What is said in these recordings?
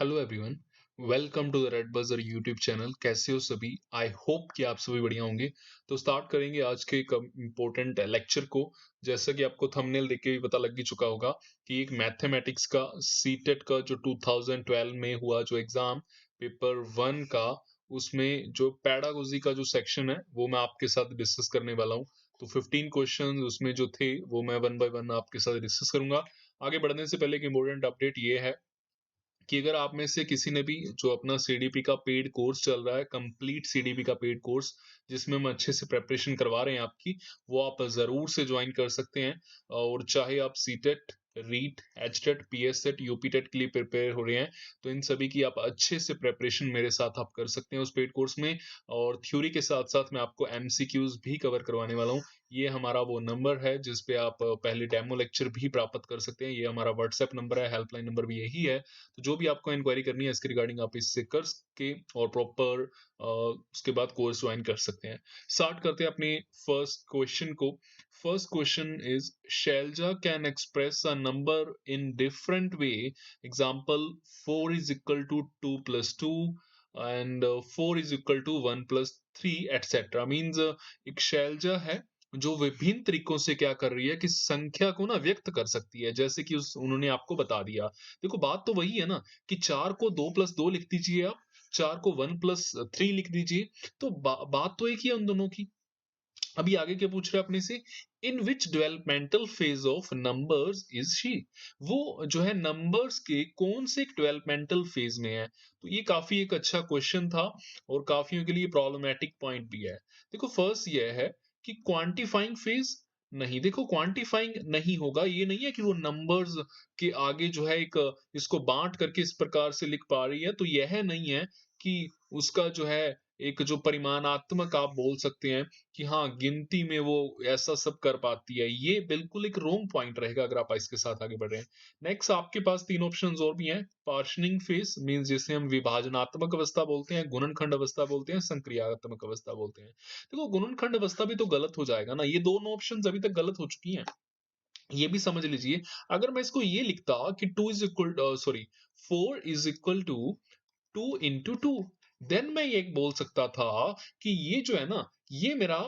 Hello everyone. Welcome to the red buzzer YouTube channel. कैसे हो सभी? आई होप कि आप सभी बढ़िया होंगे। तो स्टार्ट करेंगे आज के एक इम्पोर्टेंट लेक्चर को। जैसा कि आपको थंबनेल देख के भी पता लग ही चुका होगा कि एक मैथमेटिक्स का सीटेट का जो 2012 में हुआ जो एग्जाम पेपर 1 का, उसमें जो पैडागोजी का जो सेक्शन है वो मैं आपके साथ डिस्कस करने वाला हूँ। तो 15 क्वेश्चंस उसमें जो थे वो मैं वन बाय वन आपके साथ डिस्कस करूंगा। आगे बढ़ने से पहले एक इम्पोर्टेंट अपडेट ये है कि अगर आप में से किसी ने भी जो अपना सीडीपी का पेड कोर्स चल रहा है, कंप्लीट सीडीपी का पेड कोर्स जिसमें हम अच्छे से प्रेपरेशन करवा रहे हैं आपकी, वो आप ज़रूर से ज्वाइन कर सकते हैं। और चाहे आप सीटेट, रीट, एचटेट, पीएससेट, यूपीटेट के लिए प्रिपेयर हो रहे हैं, तो इन सभी की आप अच्छे से प्रेपरेशन मेरे साथ आप कर सकते हैं उस पेड कोर्स में। और थ्योरी के साथ साथ मैं आपको एमसीक्यूज भी कवर करवाने वाला हूँ। ये हमारा वो नंबर है जिस पे आप पहले डेमो लेक्चर भी प्राप्त कर सकते हैं। ये हमारा व्हाट्सएप नंबर है, हेल्पलाइन नंबर भी यही है। तो जो भी आपको इंक्वायरी करनी है इसके रिगार्डिंग आप इससे कर के और प्रॉपर उसके बाद कोर्स ज्वाइन कर सकते हैं। स्टार्ट करते हैं अपने फर्स्ट क्वेश्चन को। First question is Shailaja can express a number in different way. Example 4 is equal to 2 plus 2 and 4 is equal to 1 plus 3 etcetera. Means एक शैलजा है जो विभिन्न तरीकों से क्या कर रही है कि संख्या को ना व्यक्त कर सकती है, जैसे कि उस उन्होंने आपको बता दिया। देखो बात तो वही है ना कि 4 को 2 प्लस 2 लिख दीजिए आप, 4 को 1 प्लस 3 लिख दीजिए। तो बात तो एक ही है उन दोनों की। अभी आगे क्या पूछ रहे हैं अपने से? In which developmental phase of numbers is she. वो जो है नंबर्स के कौन से एक डेवलपमेंटल फेज में है। तो ये काफी एक अच्छा क्वेश्चन था और काफियों के लिए प्रॉब्लमेटिक पॉइंट भी है। देखो फर्स्ट ये है कि क्वांटिफाइंग फेज। नहीं, देखो क्वांटिफाइंग नहीं होगा। ये नहीं है कि वो नंबर्स के आगे जो है एक इसको बांट करके इस प्रकार से लिख पा रही है, तो यह नहीं है कि उसका जो है एक जो परिमाणात्मक आप बोल सकते हैं कि हाँ, गिनती में वो ऐसा सब कर पाती है। ये बिल्कुल एक रॉन्ग पॉइंट रहेगा अगर आप इसके साथ आगे बढ़ रहे हैं। नेक्स्ट आपके पास 3 ऑप्शंस और भी हैं। पार्शनिंग फेज मींस जिसे हम विभाजनात्मक अवस्था बोलते हैं, गुणनखंड अवस्था बोलते हैं, संक्रियात्मक अवस्था बोलते हैं। देखो गुणनखंड अवस्था भी तो गलत हो जाएगा ना, ये दोनों ऑप्शंस अभी तक गलत हो चुकी हैं। ये भी समझ लीजिए। अगर मैं इसको ये लिखता कि 2 is equal sorry 4 is equal to 2 into 2, then मैं ये बोल सकता था कि ये जो है ना, ये मेरा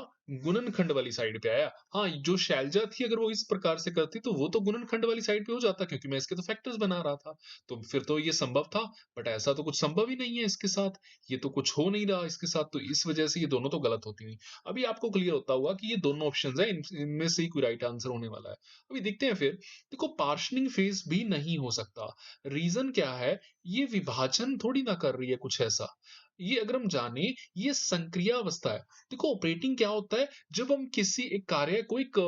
गुणनखंड वाली साइड पे आया। हाँ, जो शैलजा थी अगर वो इस प्रकार से करती तो वो तो गुणनखंड वाली साइड पे हो जाता, क्योंकि मैं इसके तो फैक्टर्स बना रहा था। तो फिर तो ये संभव था। बट ऐसा तो कुछ संभव ही नहीं है इसके साथ। ये तो कुछ हो नहीं रहा इसके साथ, तो इस वजह से ये दोनों तो गलत होती हुई। अभी आपको क्लियर होता हुआ कि ये दोनों ऑप्शंस है, इनमें से ही कोई राइट आंसर होने वाला है। अभी देखते हैं फिर। देखो पार्शनिंग फेज भी नहीं हो सकता। रीजन क्या है? ये विभाजन थोड़ी ना कर रही है कुछ ऐसा। ये अगर हम जाने, ये संक्रिया अवस्था है। देखो ऑपरेटिंग क्या होता है? जब हम किसी एक कार्य को एक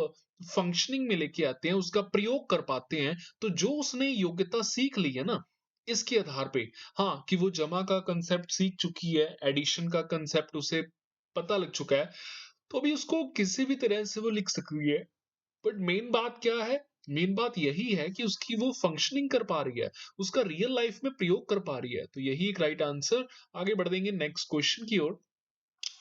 फंक्शनिंग में लेके आते हैं, उसका प्रयोग कर पाते हैं, तो जो उसने योग्यता सीख ली है ना, इसके आधार पे, हाँ, कि वो जमा का कंसेप्ट सीख चुकी है, एडिशन का कंसेप्ट उसे पता लग चुका है, तो अभी उसको किसी भी तरह से वो लिख सकती है। बट मेन बात क्या है? मेन बात यही है कि उसकी वो फंक्शनिंग कर पा रही है, उसका रियल लाइफ में प्रयोग कर पा रही है, तो यही एक राइट आंसर। आगे बढ़ देंगे नेक्स्ट क्वेश्चन की ओर।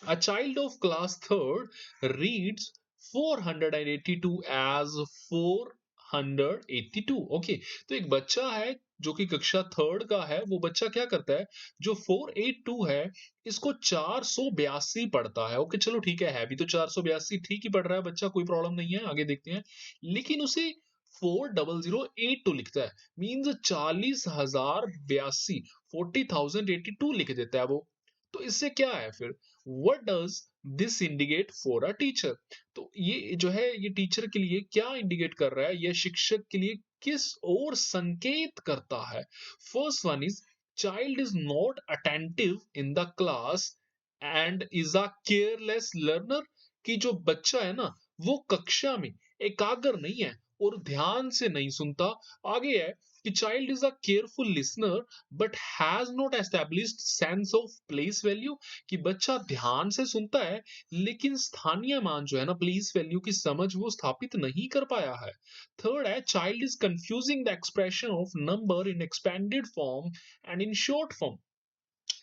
A child of class third reads 482 as 482. Okay, तो एक बच्चा है जो कि कक्षा थर्ड का है, वो बच्चा क्या करता है? जो 482 है, इसको 482 पढ़ता है। ओके चलो ठीक है भी तो 482 ठीक ही पढ़ रहा है बच्चा, कोई प्रॉब्लम नहीं है, आगे देखते हैं। लेकिन उसे 40082 लिखता है, मीन्स 40,082, 40,082 लिख देता है वो। तो इससे क्या है फिर? What does this indicate for a teacher? तो ये जो है ये टीचर के लिए क्या इंडिकेट कर रहा है, यह शिक्षक के लिए किस ओर संकेत करता है? First one is child is not attentive in the class and is a careless learner. कि जो बच्चा है ना, वो कक्षा में एकाग्र नहीं है और ध्यान से नहीं सुनता। आगे है कि child is a careful listener but has not established sense of place value. कि बच्चा ध्यान से सुनता है लेकिन स्थानीय मान जो है ना, प्लेस वैल्यू की समझ वो स्थापित नहीं कर पाया है। थर्ड है child is confusing the expression of number in expanded form and in short form.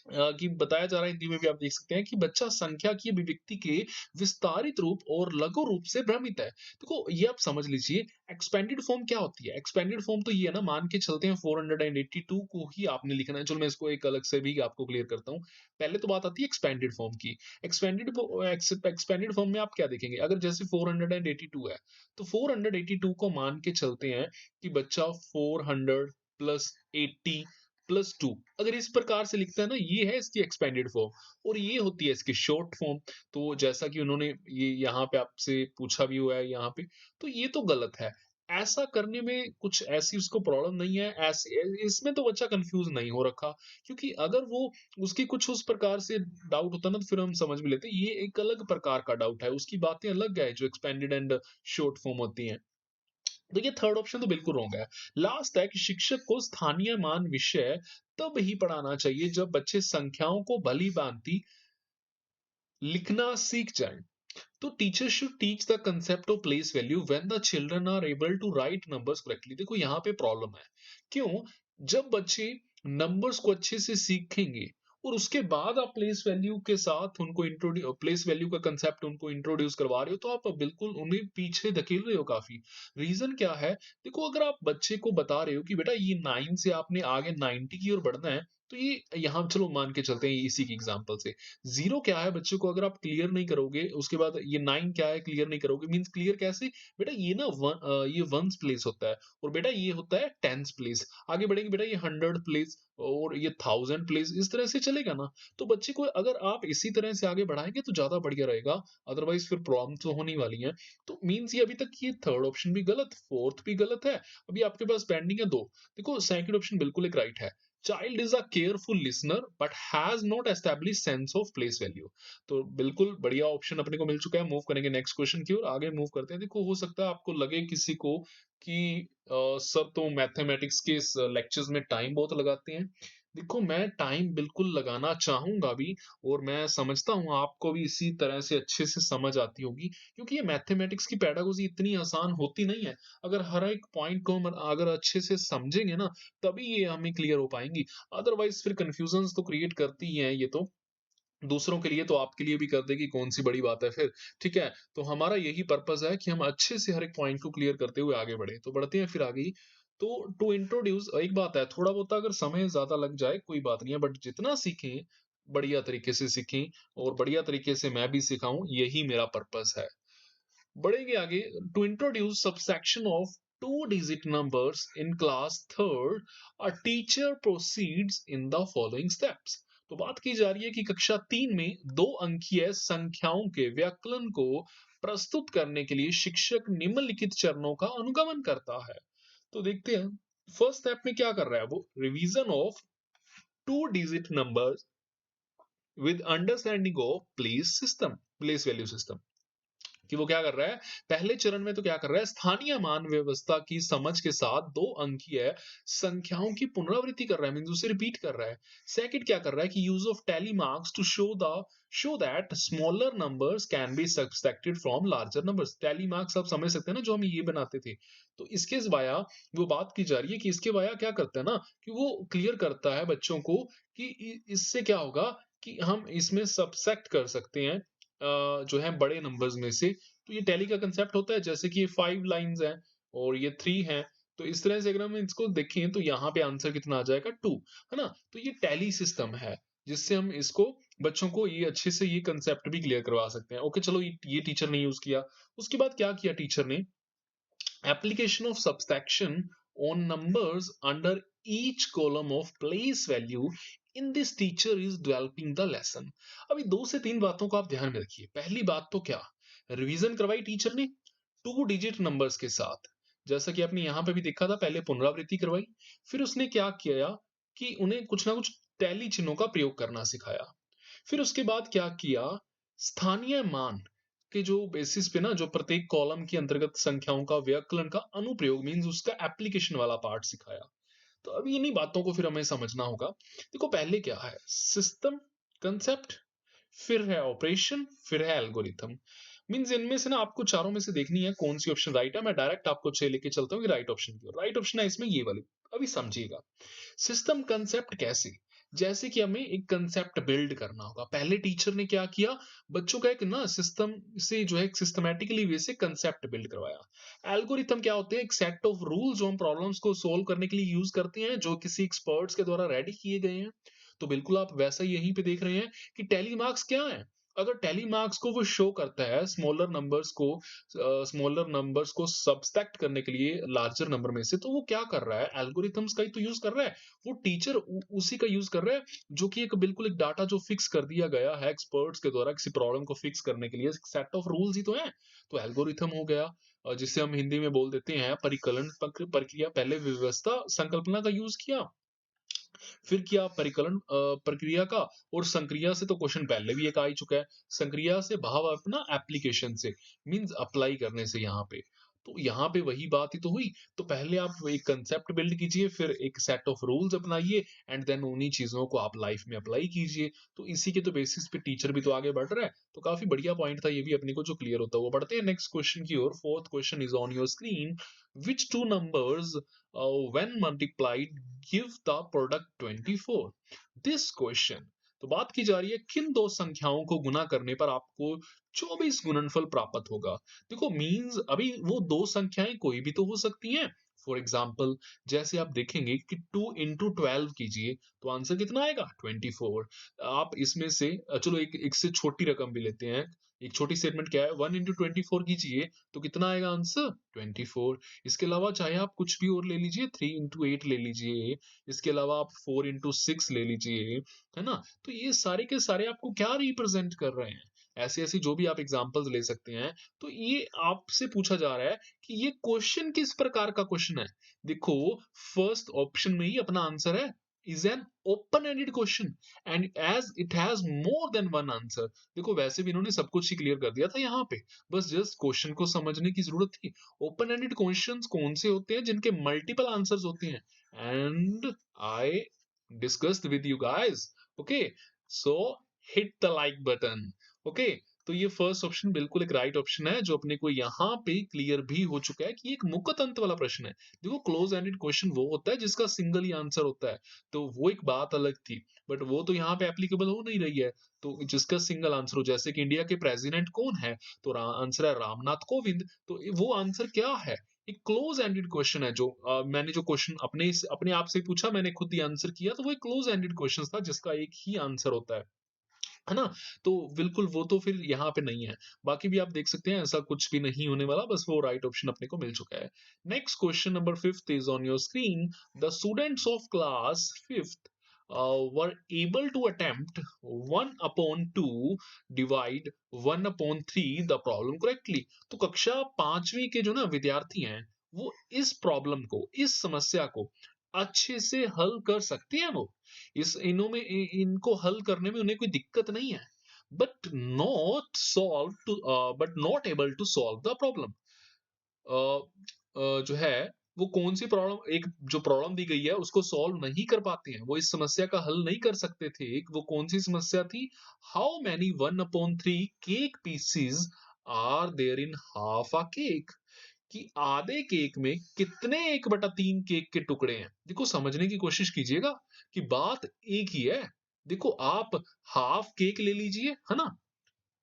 कि बताया जा रहा है हिंदी में भी आप देख सकते हैं कि बच्चा संख्या की अभिव्यक्ति के विस्तारित रूप और लघु रूप से भ्रमित है। देखो ये आप समझ लीजिए एक्सपेंडेड फॉर्म क्या होती है? एक्सपेंडेड फॉर्म तो ये है ना मान के चलते हैं 482 को ही आपने लिखना है। चलो मैं इसको एक अलग से भी आपको क्लियर करता हूँ। पहले तो बात आती है एक्सपेंडेड फॉर्म की। एक्सपेंडेड फॉर्म में आप क्या देखेंगे? अगर जैसे 482 है, तो 482 को मान के चलते हैं कि बच्चा 400 प्लस 80 प्लस 2 अगर इस प्रकार से लिखता है ना ये है इसकी एक्सपेंडेड फॉर्म और ये होती है इसकी शॉर्ट फॉर्म। तो जैसा कि उन्होंने ये यहाँ पे आपसे पूछा भी हुआ है यहाँ पे, तो ये तो गलत है। ऐसा करने में कुछ ऐसी उसको प्रॉब्लम नहीं है, ऐसे इसमें तो बच्चा कंफ्यूज नहीं हो रखा, क्योंकि अगर वो उसकी कुछ उस प्रकार से डाउट होता ना तो फिर हम समझ भी लेते ये एक अलग प्रकार का डाउट है, उसकी बातें अलग है जो एक्सपेंडेड एंड शॉर्ट फॉर्म होती हैं। देखिए थर्ड ऑप्शन तो बिल्कुल रॉन्ग है। लास्ट है कि शिक्षक को स्थानीय मान विषय तब ही पढ़ाना चाहिए जब बच्चे संख्याओं को भली भांति लिखना सीख जाएं। तो teacher should teach the concept of place value when the children are able to write numbers correctly. देखो यहाँ पे प्रॉब्लम है। क्यों? जब बच्चे नंबर्स को अच्छे से सीखेंगे और उसके बाद आप प्लेस वैल्यू के साथ उनको इंट्रोड्यूस प्लेस वैल्यू का कंसेप्ट उनको इंट्रोड्यूस करवा रहे हो तो आप बिल्कुल उन्हें पीछे धकेल रहे हो काफी। रीजन क्या है? देखो अगर आप बच्चे को बता रहे हो कि बेटा ये 9 से आपने आगे 90 की ओर बढ़ना है, तो ये यहाँ चलो मान के चलते हैं इसी की एग्जांपल से। 0 क्या है बच्चे को अगर आप क्लियर नहीं करोगे, उसके बाद ये 9 क्या है क्लियर नहीं करोगे, मीन्स क्लियर कैसे? बेटा ये ना ये वन्स प्लेस होता है और बेटा ये होता है टेंस प्लेस। आगे बढ़ेंगे बेटा ये 100 प्लेस और ये 1000 प्लेस, इस तरह से चलेगा ना। तो बच्चे को अगर आप इसी तरह से आगे बढ़ाएंगे तो ज्यादा बढ़िया रहेगा, अदरवाइज फिर प्रॉब्लम तो होने वाली है। तो मीन्स ये अभी तक ये थर्ड ऑप्शन भी गलत, फोर्थ भी गलत है, अभी आपके पास पेंडिंग है दो। देखो सेकंड ऑप्शन बिल्कुल एक राइट है। Child is a careful listener but has not establish sense of place value. तो बिल्कुल बढ़िया ऑप्शन अपने को मिल चुका है। मूव करेंगे नेक्स्ट क्वेश्चन की ओर, आगे मूव करते हैं। देखो हो सकता है आपको लगे किसी को कि सर तो मैथमेटिक्स के इस लेक्चर्स में टाइम बहुत लगाते हैं। देखो मैं टाइम बिल्कुल लगाना चाहूंगा भी, और मैं समझता हूँ आपको भी इसी तरह से अच्छे से समझ आती होगी, क्योंकि ये मैथमेटिक्स की पेडागोजी इतनी आसान होती नहीं है। अगर हर एक पॉइंट को हम अगर अच्छे से समझेंगे ना, तभी ये हमें क्लियर हो पाएंगी। अदरवाइज फिर कंफ्यूजन तो क्रिएट करती ही है ये तो, दूसरों के लिए तो आपके लिए भी कर देगी, कौन सी बड़ी बात है फिर। ठीक है, तो हमारा यही पर्पस है कि हम अच्छे से हर एक पॉइंट को क्लियर करते हुए आगे बढ़े। तो बढ़ते हैं फिर आगे ही। तो टू इंट्रोड्यूस एक बात है, थोड़ा बहुत अगर समय ज्यादा लग जाए कोई बात नहीं है, बट जितना सीखें बढ़िया तरीके से सीखें और बढ़िया तरीके से मैं भी सिखाऊं, यही मेरा पर्पस है। बढ़ेंगे आगे। To introduce subsection of two digit numbers in class third, a teacher proceeds in the following steps. तो बात की जा रही है कि कक्षा 3 में दो अंकीय संख्याओं के व्याकलन को प्रस्तुत करने के लिए शिक्षक निम्नलिखित चरणों का अनुगमन करता है। तो देखते हैं फर्स्ट स्टेप में क्या कर रहा है वो, revision of two digit numbers with understanding of place value system. कि वो क्या कर रहा है, पहले चरण में तो क्या कर रहा है, स्थानीय मान व्यवस्था की समझ के साथ दो अंकीय संख्याओं की पुनरावृत्ति कर रहा है, मींस उसे रिपीट कर रहा है। सेकंड क्या कर रहा है कि use of tally marks to show that smaller numbers can be subtracted from larger numbers. Tally marks आप समझ सकते हैं ना, जो हम ये बनाते थे। तो इसके वाया वो बात की जा रही है कि इसके वाया क्या करता है ना, कि वो क्लियर करता है बच्चों को कि इससे क्या होगा कि हम इसमें सबसेक्ट कर सकते हैं जो है बड़े नंबर्स में से। तो ये टैली का कंसेप्ट होता है, जैसे कि ये 5 लाइंस हैं और ये 3 हैं, तो इस तरह से अगर हम इसको देखें तो यहाँ पे आंसर कितना आ जाएगा 2, है ना? तो ये टैली सिस्टम है जिससे हम इसको बच्चों को ये अच्छे से ये कंसेप्ट भी क्लियर करवा सकते हैं। ओके चलो ये टीचर ने यूज किया। उसके बाद क्या किया टीचर ने, application of subtraction on numbers under each column of place value in this teacher is developing the lesson। अभी दो से तीन बातों को आप ध्यान में रखिए। पहली बात तो क्या, रिवीजन करवाई टीचर ने टू डिजिट नंबर्स के साथ, जैसा कि आपने यहां पे भी देखा था, पहले पुनरावृत्ति करवाई, फिर उसने क्या किया कि उन्हें कुछ ना कुछ टैली चिन्हों का प्रयोग करना सिखाया। फिर उसके बाद क्या किया, स्थानीय मान के जो बेसिस पे ना, जो प्रत्येक कॉलम के अंतर्गत संख्याओं का व्यकलन का अनुप्रयोग मींस उसका एप्लीकेशन वाला पार्ट सिखाया। तो अभी इन्हीं बातों को फिर हमें समझना होगा। देखो पहले क्या है, सिस्टम, कंसेप्ट, फिर है ऑपरेशन, फिर है एल्गोरिथम। मींस इनमें से ना आपको चारों में से देखनी है कौन सी ऑप्शन राइट है। मैं डायरेक्ट आपको छह लेके चलता हूँ कि राइट ऑप्शन की ओर। राइट ऑप्शन है इसमें ये वाली, अभी समझिएगा। सिस्टम कंसेप्ट कैसे, जैसे कि हमें एक कंसेप्ट बिल्ड करना होगा। पहले टीचर ने क्या किया, बच्चों का एक ना सिस्टम से जो है एक सिस्टमैटिकली वे से कंसेप्ट बिल्ड करवाया। एल्गोरिथम क्या होते हैं, एक सेट ऑफ रूल्स जो हम प्रॉब्लम्स को सोल्व करने के लिए यूज करते हैं, जो किसी एक्सपर्ट्स के द्वारा रेडी किए गए हैं। तो बिल्कुल आप वैसा ही यहीं पे देख रहे हैं कि टैली मार्क्स क्या है। अगर टैली मार्क्स को वो शो करता है स्मॉलर नंबर्स को सब्सट्रैक्ट करने के लिए लार्जर नंबर में से, तो वो क्या कर रहा है, एल्गोरिथम्स का ही तो यूज कर रहा है। वो टीचर उसी का यूज कर रहा है, जो कि एक बिल्कुल एक डाटा जो फिक्स कर दिया गया है एक्सपर्ट्स के द्वारा किसी प्रॉब्लम को फिक्स करने के लिए, सेट ऑफ रूल्स ही तो है। तो एल्गोरिथम हो गया, जिसे हम हिंदी में बोल देते हैं परिकलन प्रक्रिया। पहले व्यवस्था संकल्पना का यूज किया, फिर किया परिकलन प्रक्रिया का, और संक्रिया से तो क्वेश्चन पहले भी एक आ ही चुका है। संक्रिया से भाव अपना एप्लीकेशन से, मींस अप्लाई करने से यहाँ पे। तो यहाँ पे वही बात ही तो हुई। तो पहले आप एक कंसेप्ट बिल्ड कीजिए, फिर एक सेट ऑफ रूल्स अपनाइए, एंड देन उन्हीं चीजों को आप लाइफ में अप्लाई कीजिए। तो इसी के तो बेसिस पे टीचर भी तो आगे बढ़ रहा है। तो काफी बढ़िया पॉइंट था ये भी अपने को जो क्लियर होता हुआ। बढ़ते हैं नेक्स्ट क्वेश्चन की ओर। Fourth question is on your screen. Which two numbers when multiplied give the product 24? This question, तो बात की जा रही है किन दो संख्याओं को गुना करने पर आपको 24 गुणनफल प्राप्त होगा। देखो मींस अभी वो दो संख्याएं कोई भी तो हो सकती हैं। फॉर एग्जाम्पल, जैसे आप देखेंगे कि 2 इंटू 12 कीजिए, तो आंसर कितना आएगा, 24। आप इसमें से चलो एक से छोटी रकम भी लेते हैं। एक छोटी स्टेटमेंट क्या है, 1 इंटू 24 कीजिए, तो कितना आएगा आंसर, 24। इसके अलावा चाहे आप कुछ भी और ले लीजिए, 3 इंटू 8 ले लीजिए, इसके अलावा आप 4 इंटू 6 ले लीजिए, है ना। तो ये सारे के सारे आपको क्या रिप्रेजेंट कर रहे हैं, ऐसे ऐसे जो भी आप एग्जांपल्स ले सकते हैं। तो ये आपसे पूछा जा रहा है कि ये क्वेश्चन किस प्रकार का क्वेश्चन है। देखो, फर्स्ट ऑप्शन में ही अपना आंसर है, is an open ended question and as it has more than one answer. देखो वैसे भी इन्होंने सब कुछ ही क्लियर कर दिया था यहाँ पे, बस जस्ट क्वेश्चन को समझने की जरूरत थी। ओपन एंडेड क्वेश्चंस कौन से होते हैं, जिनके मल्टीपल आंसर्स होते हैं, and I discussed with you guys. Okay, so hit the like button. Okay, तो ये फर्स्ट ऑप्शन बिल्कुल एक राइट ऑप्शन है, जो अपने को यहाँ पे क्लियर भी हो चुका है कि एक मुक्त अंत वाला प्रश्न है। देखो, क्लोज एंडेड क्वेश्चन वो होता है जिसका सिंगल ही आंसर होता है, तो वो एक बात अलग थी, बट वो तो यहाँ पे एप्लीकेबल हो नहीं रही है। तो जिसका सिंगल आंसर हो, जैसे कि इंडिया के प्रेसिडेंट कौन है, तो आंसर है रामनाथ कोविंद। तो वो आंसर क्या है, एक क्लोज एंडेड क्वेश्चन है। जो मैंने जो क्वेश्चन अपने आप से पूछा, मैंने खुद ही आंसर किया, तो वो एक क्लोज एंडेड क्वेश्चन था जिसका एक ही आंसर होता है ना। तो बिल्कुल वो तो फिर यहाँ पे नहीं है। बाकी भी आप देख सकते हैं ऐसा कुछ भी नहीं होने वाला, बस वो राइट ऑप्शन अपने को मिल चुका है। Next question number 5th is on your screen. The students of class 5th were able to attempt 1 upon 2 divide 1 upon 3 the problem correctly। तो कक्षा 5वीं के जो ना विद्यार्थी हैं, वो इस प्रॉब्लम को, इस समस्या को अच्छे से हल कर सकते हैं। वो इस इनों में इनको हल करने में उन्हें कोई दिक्कत नहीं है, but not able to solve the problem. जो है वो कौन सी प्रॉब्लम, एक जो प्रॉब्लम दी गई है उसको सॉल्व नहीं कर पाते हैं, वो इस समस्या का हल नहीं कर सकते थे। वो कौन सी समस्या थी, how many 1/3 cake pieces are there in half a cake. कि आधे केक में कितने 1/3 केक के टुकड़े हैं। देखो समझने की कोशिश कीजिएगा कि बात एक ही है। देखो आप हाफ केक ले लीजिए, है ना।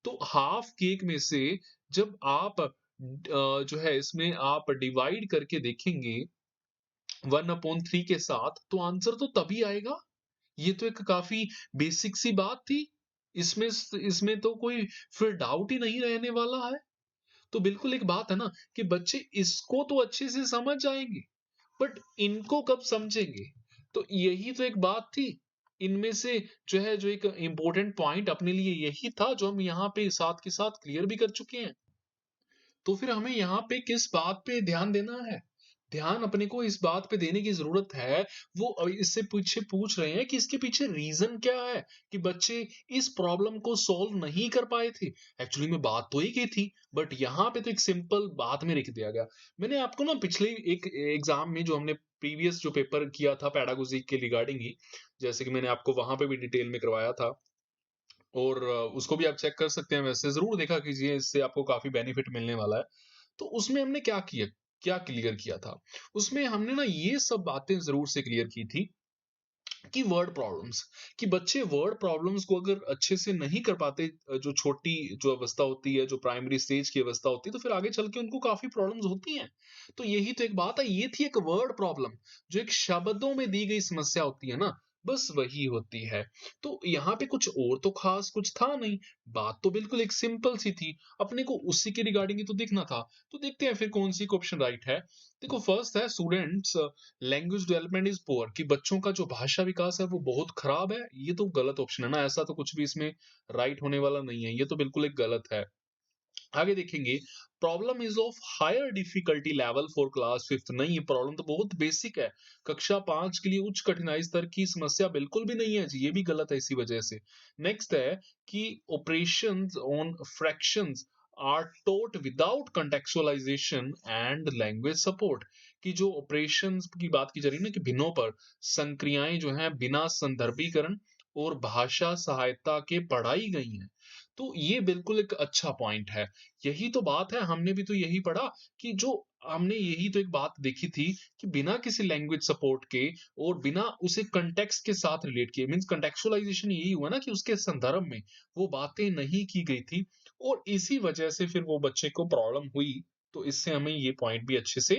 तो हाफ केक में से जब आप जो है इसमें आप डिवाइड करके देखेंगे 1/3 के साथ, तो आंसर तो तभी आएगा। ये तो एक काफी बेसिक सी बात थी। इसमें इसमें तो कोई फिर डाउट ही नहीं रहने वाला है। तो बिल्कुल एक बात है ना कि बच्चे इसको तो अच्छे से समझ जाएंगे, बट इनको कब समझेंगे। तो यही तो एक बात थी। इनमें से जो है, जो एक इंपॉर्टेंट पॉइंट अपने लिए यही था, जो हम यहाँ पे साथ के साथ क्लियर भी कर चुके हैं। तो फिर हमें यहाँ पे किस बात पे ध्यान देना है, ध्यान अपने को इस बात पे देने की जरूरत है। वो इससे पीछे पूछ रहे हैं कि इसके पीछे रीजन क्या है कि बच्चे इस प्रॉब्लम को सॉल्व नहीं कर पाए थे। एक्चुअली में बात तो ही की थी, बट यहाँ पे तो एक सिंपल बात में लिख दिया गया। मैंने आपको ना पिछले एक एग्जाम में जो हमने प्रीवियस जो पेपर किया था पैडागोजी के रिगार्डिंग ही, जैसे कि मैंने आपको वहां पे भी डिटेल में करवाया था, और उसको भी आप चेक कर सकते हैं। वैसे जरूर देखा कीजिए, इससे आपको काफी बेनिफिट मिलने वाला है। तो उसमें हमने क्या किया, क्या क्लियर किया था, उसमें हमने ना ये सब बातें जरूर से क्लियर की थी कि वर्ड प्रॉब्लम्स, कि बच्चे वर्ड प्रॉब्लम्स को अगर अच्छे से नहीं कर पाते, जो छोटी जो अवस्था होती है, जो प्राइमरी स्टेज की अवस्था होती है, तो फिर आगे चल के उनको काफी प्रॉब्लम्स होती हैं। तो यही तो एक बात है, ये थी एक वर्ड प्रॉब्लम, जो एक शब्दों में दी गई समस्या होती है ना, बस वही होती है। तो यहाँ पे कुछ और तो खास कुछ था नहीं, बात तो बिल्कुल एक सिंपल सी थी, अपने को उसी के रिगार्डिंग ही तो देखना था। तो देखते हैं फिर कौन सी ऑप्शन राइट है। देखो फर्स्ट है students language development is poor, कि बच्चों का जो भाषा विकास है वो बहुत खराब है। ये तो गलत ऑप्शन है ना, ऐसा तो कुछ भी इसमें राइट होने वाला नहीं है, ये तो बिल्कुल एक गलत है। आगे देखेंगे, problem is of higher difficulty level for class fifth, नहीं ये प्रॉब्लम तो बहुत बेसिक है, कक्षा 5 के लिए उच्च कठिनाई स्तर की समस्या बिल्कुल भी नहीं है जी, ये भी गलत है इसी वजह से। नेक्स्ट है कि operations on fractions are taught without contextualisation and language support, कि जो ऑपरेशंस की बात की जा रही है ना, कि भिन्नों पर संक्रियाएं जो हैं बिना संदर्भीकरण और भाषा सहायता के पढ़ाई गई हैं। तो ये बिल्कुल एक अच्छा पॉइंट है। यही तो बात है, हमने भी तो यही पढ़ा, कि जो हमने यही तो एक बात देखी थी, कि बिना किसी लैंग्वेज सपोर्ट के और बिना उसे कॉन्टेक्स्ट के साथ रिलेट किए, मींस कॉन्टेक्चुअलाइजेशन यही हुआ ना, कि उसके संदर्भ में वो बातें नहीं की गई थी, और इसी वजह से फिर वो बच्चे को प्रॉब्लम हुई। तो इससे हमें ये पॉइंट भी अच्छे से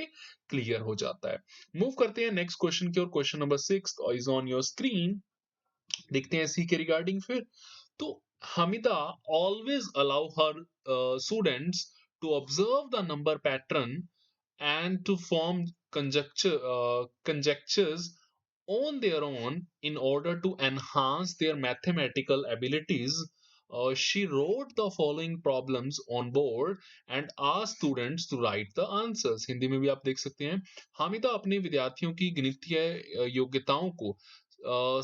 क्लियर हो जाता है। मूव करते हैं नेक्स्ट क्वेश्चन की ओर। Question number 6 is on your screen. देखते हैं इसी के रिगार्डिंग फिर। तो Hamida always allow her students to observe the number pattern and to form conjectures on their own in order to enhance their mathematical abilities. She wrote the following problems on board and asked students to write the answers. Hindi में भी आप देख सकते हैं। हामिदा अपने विद्यार्थियों की गणितीय योग्यताओं को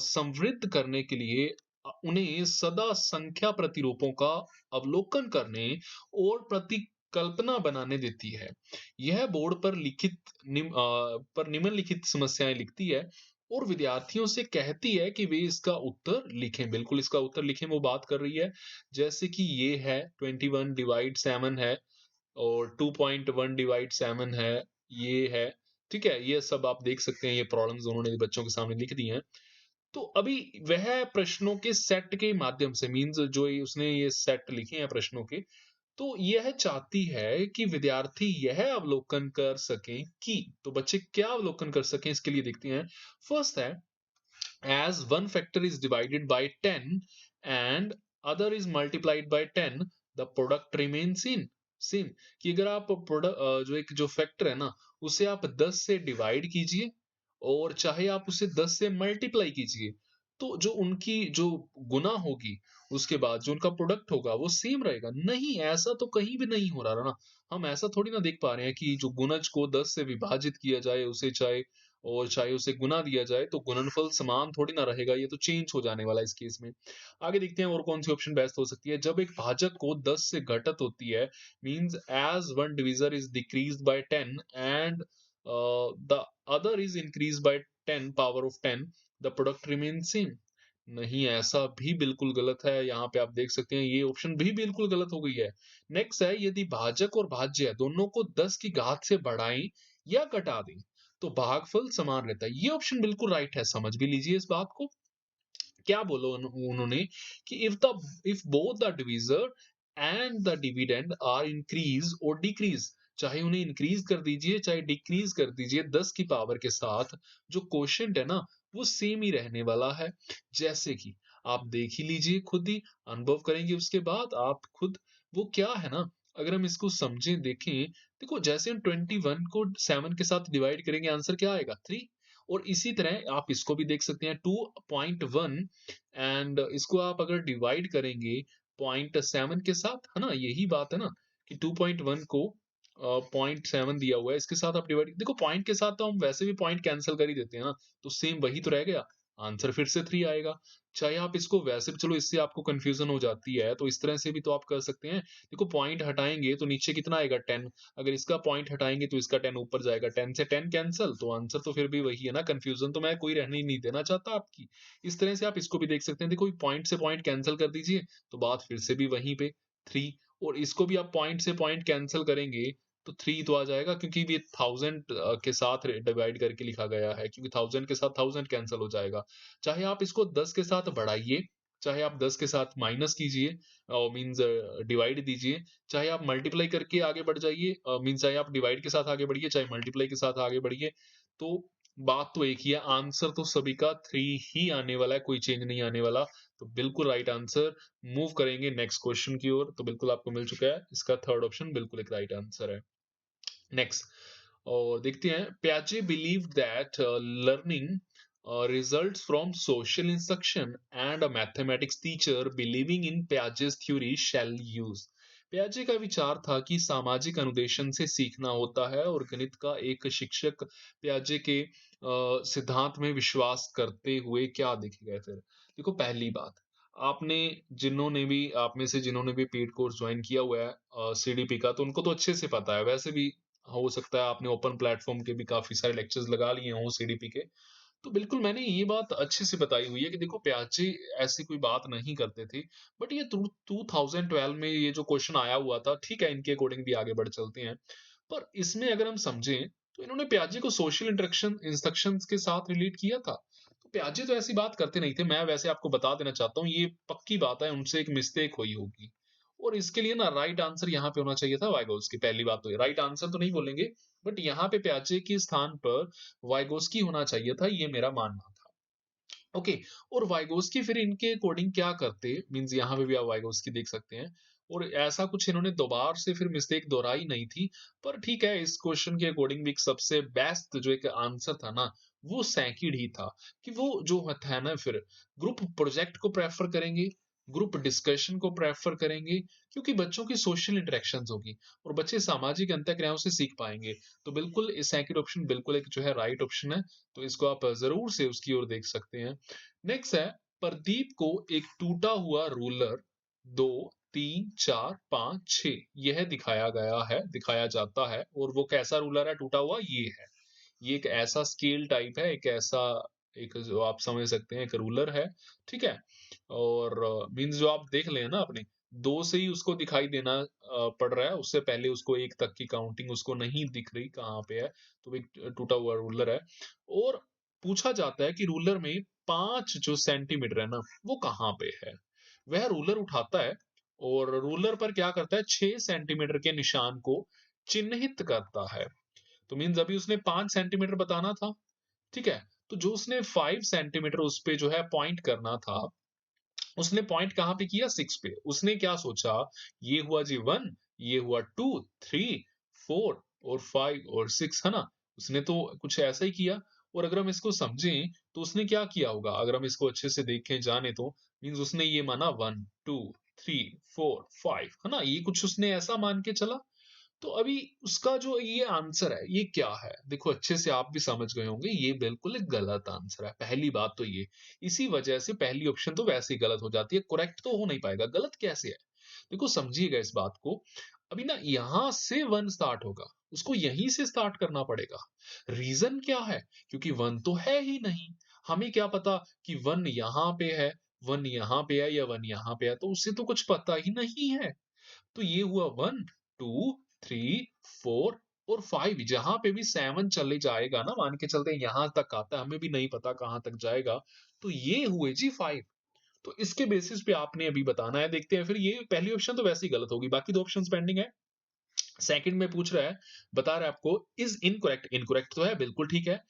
समृद्ध करने के लिए उन्हें सदा संख्या प्रतिरूपों का अवलोकन करने और प्रतिकल्पना बनाने देती है। यह बोर्ड पर निम्नलिखित समस्याएं लिखती है और विद्यार्थियों से कहती है कि वे इसका उत्तर लिखें। बिल्कुल इसका उत्तर लिखें वो बात कर रही है। जैसे कि ये है 21 डिवाइड 7 है, और 2.1 डिवाइड 7 है, ये है। ठीक है, ये सब आप देख सकते हैं, ये प्रॉब्लम्स उन्होंने बच्चों के सामने लिख दी हैं। तो अभी वह प्रश्नों के सेट के माध्यम से, मीन्स जो ये उसने ये सेट लिखे हैं प्रश्नों के, तो यह चाहती है कि विद्यार्थी यह अवलोकन कर सकें कि, तो बच्चे क्या अवलोकन कर सकें, इसके लिए देखते हैं। फर्स्ट है, as one factor is divided by 10 and other is multiplied by 10, the product remains in same, कि अगर आप प्रोडक्ट जो एक जो फैक्टर है ना, उसे आप 10 से डिवाइड कीजिए और चाहे आप उसे 10 से मल्टीप्लाई कीजिए, तो जो उनकी जो गुना होगी, उसके बाद जो उनका प्रोडक्ट होगा वो सेम रहेगा। नहीं, ऐसा तो कहीं भी नहीं हो रहा ना। हम ऐसा थोड़ी ना देख पा रहे हैं कि जो गुणज को 10 से विभाजित किया जाए, उसे चाहे उसे गुना दिया जाए, तो गुणनफल समान थोड़ी ना रहेगा, ये तो चेंज हो जाने वाला है इस केस में। आगे देखते हैं और कौन सी ऑप्शन बेस्ट हो सकती है। जब एक भाजक को 10 से घटित होती है, means as one divisor is decreased by 10 and the other is increased by 10 power of 10, the product remains same. नहीं, ऐसा भी बिल्कुल गलत है। यहाँ पे आप देख सकते हैं ये ऑप्शन भी बिल्कुल गलत हो गई है। नेक्स्ट है, यदि भाजक और भाज्य दोनों को 10 की घात से बढ़ाएं या घटा दें, तो भागफल समान रहता है। ये ऑप्शन बिल्कुल राइट है, समझ भी लीजिए इस बात को। क्या बोलो उन्होंने, कि if both the divisor and the dividend are increase और डिक्रीज, चाहे उन्हें इंक्रीज कर दीजिए चाहे डिक्रीज कर दीजिए, 10 की पावर के साथ जो कोशेंट है ना, वो सेम ही रहने वाला है। जैसे कि आप देख ही लीजिए, खुद ही अनुभव करेंगे उसके बाद आप खुद। वो क्या है ना, अगर हम इसको समझें देखें, देखो जैसे हम 21 को 7 के साथ डिवाइड करेंगे, आंसर क्या आएगा 3। और इसी तरह आप इसको भी देख सकते हैं 2.1, एंड इसको आप अगर डिवाइड करेंगे 0.7 के साथ, है ना, यही बात है ना, कि 2.1 को 0.7 दिया हुआ है, इसके साथ आप डिवाइड, देखो पॉइंट के साथ तो हम वैसे भी पॉइंट कैंसिल कर ही देते हैं ना, तो सेम वही तो रह गया, आंसर फिर से 3 आएगा। चाहे आप इसको वैसे भी, चलो इससे आपको कंफ्यूजन हो जाती है, तो इस तरह से भी तो आप कर सकते हैं। देखो पॉइंट हटाएंगे तो नीचे कितना आएगा 10, अगर इसका पॉइंट हटाएंगे तो इसका 10 ऊपर जाएगा, 10 से 10 कैंसिल, तो आंसर तो फिर भी वही है ना। कंफ्यूजन तो मैं कोई रहने ही नहीं देना चाहता आपकी। इस तरह से आप इसको भी देख सकते हैं। देखो पॉइंट से पॉइंट कैंसिल कर दीजिए, तो बात फिर से भी वहीं पे 3, और इसको भी आप पॉइंट से पॉइंट कैंसिल करेंगे तो 3 तो आ जाएगा क्योंकि ये 1000 के साथ डिवाइड करके लिखा गया है, क्योंकि 1000 के साथ 1000 कैंसल हो जाएगा। चाहे आप इसको 10 के साथ बढ़ाइए, चाहे आप 10 के साथ माइनस कीजिए, मीन्स डिवाइड दीजिए, चाहे आप मल्टीप्लाई करके आगे बढ़ जाइए, मीन्स चाहे आप डिवाइड के साथ आगे बढ़िए, चाहे मल्टीप्लाई के साथ आगे बढ़िए, तो बात तो एक ही है, आंसर तो सभी का 3 ही आने वाला है, कोई चेंज नहीं आने वाला। तो बिल्कुल राइट आंसर। मूव करेंगे नेक्स्ट क्वेश्चन की ओर, तो बिल्कुल आपको मिल चुका है, इसका थर्ड ऑप्शन बिल्कुल एक राइट आंसर है। नेक्स्ट और देखते हैं, प्याजे believe that learning results from social instruction and a mathematics teacher believing in Piaget's theory shall use। प्याजे का विचार था कि सामाजिक अनुदेशन से सीखना होता है और गणित का एक शिक्षक प्याजे के सिद्धांत में विश्वास करते हुए क्या दिखेगा फिर। देखो पहली बात, आपने जिन्होंने भी आप में से जिन्होंने भी पेड कोर्स ज्वाइन किया हुआ है सीडीपी का, तो उनको तो अच्छे से पता है। वैसे भी हो सकता है आपने ओपन प्लेटफॉर्म के भी काफी सारे लेक्चर्स लगा लिए हों सीडीपी के, तो बिल्कुल मैंने ये बात अच्छे से बताई हुई है कि देखो प्याजे ऐसी कोई बात नहीं करते थे। बट ये 2012 में ये जो क्वेश्चन आया हुआ था, ठीक है, इनके अकॉर्डिंग भी आगे बढ़ चलते हैं। पर इसमें अगर हम समझें तो इन्होंने प्याजे को सोशल इंस्ट्रक्शंस के साथ रिलेट किया था। तो प्याजे तो ऐसी बात करते नहीं थे। मैं वैसे आपको बता देना चाहता हूँ, ये पक्की बात है, उनसे एक मिस्टेक हुई होगी। और इसके लिए ना राइट आंसर यहाँ पे होना चाहिए था वाइगोत्स्की। पहली बात तो राइट आंसर तो नहीं बोलेंगे, बट यहाँ पे प्याजे के स्थान पर वाइगोस्की होना चाहिए था, ये मेरा मानना था। ओके, और वाइगोस्की फिर इनके अकॉर्डिंग क्या करते, मींस यहाँ पे भी आप वाइगोस्की देख सकते हैं। और ऐसा कुछ इन्होंने दोबारा से फिर मिस्टेक दोहराई नहीं थी। पर ठीक है, इस क्वेश्चन के अकॉर्डिंग भी एक सबसे बेस्ट जो एक आंसर था ना, वो सैकिड ही था। कि वो जो है ना, फिर ग्रुप प्रोजेक्ट को प्रेफर करेंगे, ग्रुप डिस्कशन को प्रेफर करेंगे, क्योंकि बच्चों की सोशल इंटरेक्शंस होगी और बच्चे सामाजिक अंतःक्रियाओं से सीख पाएंगे। तो बिल्कुल इस सेकंड ऑप्शन बिल्कुल एक जो है राइट ऑप्शन है। तो इसको आप जरूर से उसकी ओर देख सकते हैं। नेक्स्ट है, प्रदीप को एक टूटा हुआ रूलर 2, 3, 4, 5, 6 यह दिखाया गया है, दिखाया जाता है। और वो कैसा रूलर है टूटा हुआ, ये है। ये एक ऐसा स्केल टाइप है, एक ऐसा, एक जो आप समझ सकते हैं एक रूलर है, ठीक है। और मीन्स जो आप देख लें ना अपने, 2 से ही उसको दिखाई देना पड़ रहा है, उससे पहले उसको 1 तक की काउंटिंग उसको नहीं दिख रही कहाँ पे है। तो एक टूटा हुआ रूलर है। और पूछा जाता है कि रूलर में 5 जो सेंटीमीटर है ना, वो कहाँ पे है। वह रूलर उठाता है और रूलर पर क्या करता है, 6 सेंटीमीटर के निशान को चिन्हित करता है। तो मीन्स अभी उसने 5 सेंटीमीटर बताना था, ठीक है। तो जो उसने 5 सेंटीमीटर उस पे जो है पॉइंट करना था, उसने पॉइंट कहाँ पे किया, 6 पे। उसने क्या सोचा, ये हुआ जी 1, ये हुआ 2, 3, 4 और 5 और 6, है ना। उसने तो कुछ ऐसा ही किया। और अगर हम इसको समझें तो उसने क्या किया होगा, अगर हम इसको अच्छे से देखें जाने तो मीन्स उसने ये माना 1, 2, 3, 4, 5, है ना, ये कुछ उसने ऐसा मान के चला। तो अभी उसका जो ये आंसर है, ये क्या है? देखो अच्छे से आप भी समझ गए होंगे, ये बिल्कुल एक गलत आंसर है। पहली बात तो ये, इसी वजह से पहली ऑप्शन तो वैसे ही गलत हो जाती है, करेक्ट तो हो नहीं पाएगा, गलत कैसे है? देखो समझिएगा इस बात को, अभी ना यहाँ से 1 स्टार्ट होगा, उसको यहीं से स्टार्ट करना पड़ेगा। रीज़न क्या है? क्योंकि 1 तो है ही नहीं। हमें क्या पता कि 1 यहाँ पे है, 1 यहाँ पे है या 1 यहाँ पे है, तो उससे तो कुछ पता ही नहीं है। तो ये हुआ 1, 2, 3, 4 और 5, जहां पे भी 7 चले जाएगा ना, मान के चलते हैं यहां तक आता है, हमें भी नहीं पता कहां तक जाएगा। तो ये हुए जी 5। तो इसके बेसिस पे आपने अभी बताना है, देखते हैं फिर। ये पहली ऑप्शन तो वैसे ही गलत होगी, बाकी 2 ऑप्शंस पेंडिंग है। सेकंड में पूछ रहा है, बता रहा है आपको इज इनकरेक्ट, इनकरेक्ट तो है, बिल्कुल ठीक है।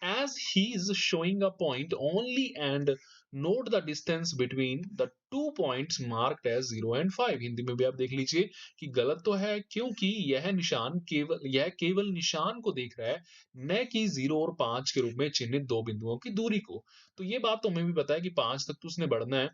As he is showing a point only and note the distance between the 2 points marked as 0 and 5। Hindi में भी आप देख लीजिए कि गलत तो है, क्योंकि यह केवल निशान को देख रहा है, न कि 0 और 5 के रूप में चिन्हित 2 बिंदुओं की दूरी को। तो ये बात तो हमें भी पता है कि 5 तक तो उसने बढ़ना है।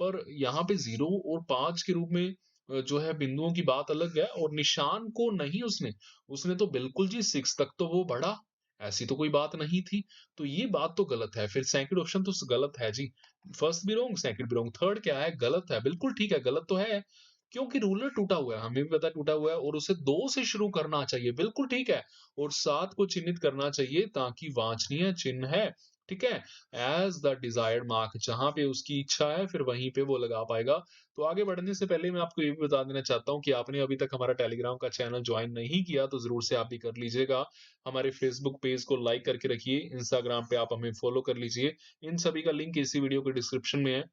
पर यहाँ पे 0 और 5 के रूप में जो है बिंदुओं की बात अलग है, और निशान को नहीं उसने, उसने तो बिल्कुल जी 6 तक तो वो बढ़ा, ऐसी तो कोई बात नहीं थी। तो ये बात तो गलत है, फिर सेकंड ऑप्शन तो गलत है जी। फर्स्ट भी रॉन्ग, सेकंड भी रॉन्ग, थर्ड क्या है, गलत है, बिल्कुल ठीक है, गलत तो है। क्योंकि रूलर टूटा हुआ है, हमें भी पता है टूटा हुआ है, और उसे 2 से शुरू करना चाहिए, बिल्कुल ठीक है। और 7 को चिन्हित करना चाहिए ताकि वांछनीय चिन्ह है, ठीक है? एज़ द डिज़ायर्ड मार्क, जहाँ पे उसकी इच्छा है फिर वहीं पे वो लगा पाएगा। तो आगे बढ़ने से पहले मैं आपको ये भी बता देना चाहता हूँ कि आपने अभी तक हमारा टेलीग्राम का चैनल जॉइन नहीं किया तो ज़रूर से आप भी कर लीजिएगा। हमारे फेसबुक पेज को लाइक करके रखिए, इंस्टाग्राम पे आप हमें फॉलो कर लीजिए। इन सभी का लिंक इसी वीडियो के डिस्क्रिप्शन में है।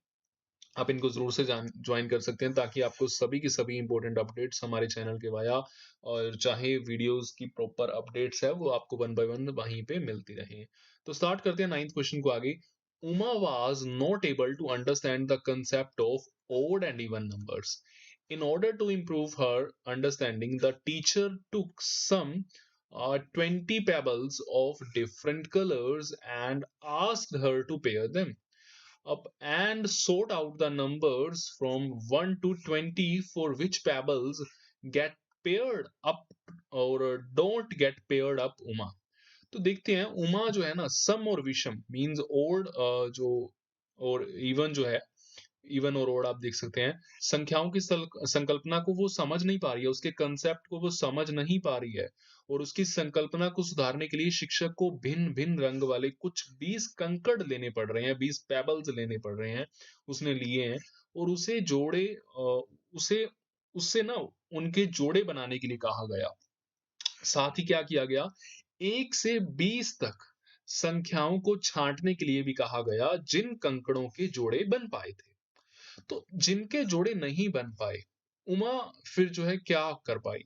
आप इनको ज़रूर से जान जॉइन कर सकते हैं ताकि आपको सभी की सभी इम्पोर्टेंट अपडेट्स हमारे चैनल के वाया और चाहे वीडियोज़ की प्रॉपर अपडेट्स है वो आपको वन बाय वन वहीं पे मिलती रहें। तो स्टार्ट करते हैं 9th क्वेश्चन को आगे। Uma was not able to understand the concept of odd and even numbers. In order to improve her understanding, the teacher took some 20 pebbles of different colors and asked her to pair them up and sort out the numbers from 1 to 20 for which pebbles get paired up or don't get paired up Uma. तो देखते हैं उमा जो है ना सम और विषम means odd जो और इवन जो है इवन और ओड आप देख सकते हैं संख्याओं की संकल्पना को वो समझ नहीं पा रही है, उसके कंसेप्ट को वो समझ नहीं पा रही है और उसकी संकल्पना को सुधारने के लिए शिक्षक को भिन्न भिन्न रंग वाले कुछ 20 कंकड़ लेने पड़ रहे हैं, 20 पेबल्स लेने पड़ रहे हैं, उसने लिए हैं और उसे जोड़े उसे उससे ना उनके जोड़े बनाने के लिए कहा गया। साथ ही क्या किया गया, 1 से 20 तक संख्याओं को छांटने के लिए भी कहा गया जिन कंकड़ों के जोड़े बन पाए थे। तो जिनके जोड़े नहीं बन पाए, उमा फिर जो है क्या कर पाई?